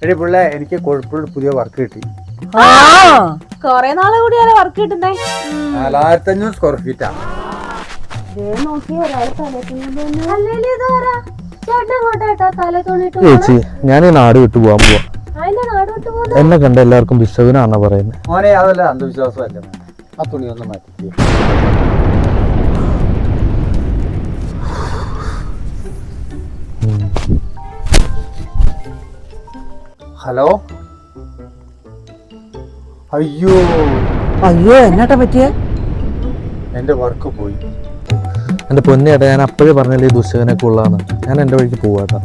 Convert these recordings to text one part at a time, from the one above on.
എടി പിള്ളേ, എനിക്ക് കോഴിക്കോട് പുതിയ വർക്ക് കിട്ടി. കൊറേ നാളെ കൂടിയാലേ വർക്ക് കിട്ടുന്നേ. 4500 സ്ക്വയർ ഫീറ്റാ. ചേച്ചി, ഞാൻ ഈ നാട് വിട്ടു പോവാൻ പോവാ. എന്നെ കണ്ട എല്ലാവർക്കും പിശകുനാന്നാ പറയുന്നത്. മോനെ, അതല്ല അന്ധവിശ്വാസമല്ല. ആ തുണി ഒന്ന് മാറ്റി. ഹലോ. അയ്യോ എന്നാട്ടാ പറ്റിയേ? എന്റെ വർക്ക് പോയി. എന്റെ പൊന്നേട്ടാ, ഞാൻ അപ്പോഴേ പറഞ്ഞല്ലേ ഈ ദുശകനൊക്കെ ഉള്ളതാണ്. ഞാൻ എന്റെ വഴിക്ക് പോവാട്ടാ.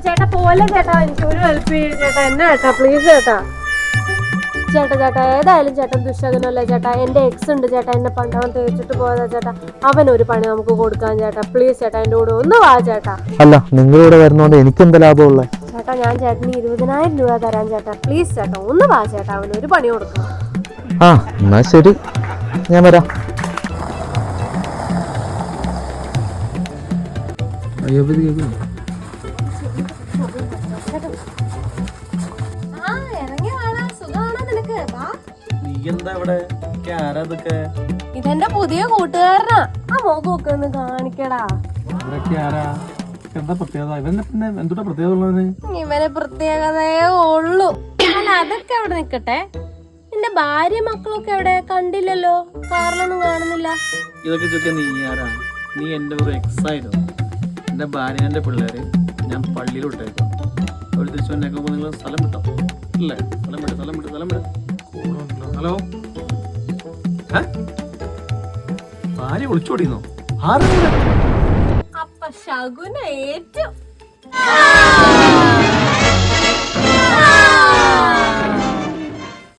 ചേട്ടാ പോലെ ചേട്ടാ, എനിക്കൊരു ഹെൽപ്പ് ചെയ്യും ചേട്ടാ. എന്നാ ചേട്ടാ, പ്ലീസ് ചേട്ടാ. ചേട്ടാ ഏതായാലും ചേട്ടൻ ദുശകനല്ലേ ചേട്ടാ. എന്റെ എക്സ് ഉണ്ട് ചേട്ടാ, എന്നെ പണ്ടവൻ തേച്ചിട്ട് പോയതാ ചേട്ടാ. അവനൊരു പണി നമുക്ക് കൊടുക്കാൻ ചേട്ടാ. പ്ലീസ് ചേട്ടാ, എന്റെ കൂടെ ഒന്ന് വാ ചേട്ടാ. അല്ല, നിങ്ങളിവിടെ വരുന്നോണ്ട് എനിക്ക് എന്താ ലാഭമുള്ള? ചേട്ടാ, ഞാൻ ചേട്ടന് 20,000 രൂപ തരാൻ ചേട്ടാ. പ്ലീസ് ചേട്ടാ, ഒന്ന് വാ ചേട്ടാ, അവനൊരു പണി കൊടുക്കണം. ആ, എന്നാ ശരി, ഞാൻ വരാം. ഇതെന്റെ പുതിയ കൂട്ടുകാരനാ. ആ മോക്കൊക്കെ ഒന്ന് കാണിക്കടാ. ഇവന് പ്രത്യേകതയേ ഉള്ളൂ. അല്ല, അതൊക്കെ അവിടെ നിക്കട്ടെ. എന്റെ ഭാര്യ മക്കളൊക്കെ എവിടെ? കണ്ടില്ലല്ലോ, കാറിലൊന്നും കാണുന്നില്ല. ഇതൊക്കെ ചോദിക്കാൻ നീ ആരാ? നീ എന്റെ ഒരു എക്സ് ആയിരുന്നു. എന്റെ ഭാര്യ, എന്റെ പിള്ളേര് ഞാൻ പള്ളിയിൽ വിട്ടേക്കും. ഒരു തിരിച്ചു വന്നേക്കുമ്പോ നിങ്ങൾ സ്ഥലം വിട്ടോ അല്ലേ? സ്ഥലം വിട്ട്. ഹലോ, ഭാര്യ ഒളിച്ചോടിന്നോ? അപ്പൊ ശകുന ഏറ്റു.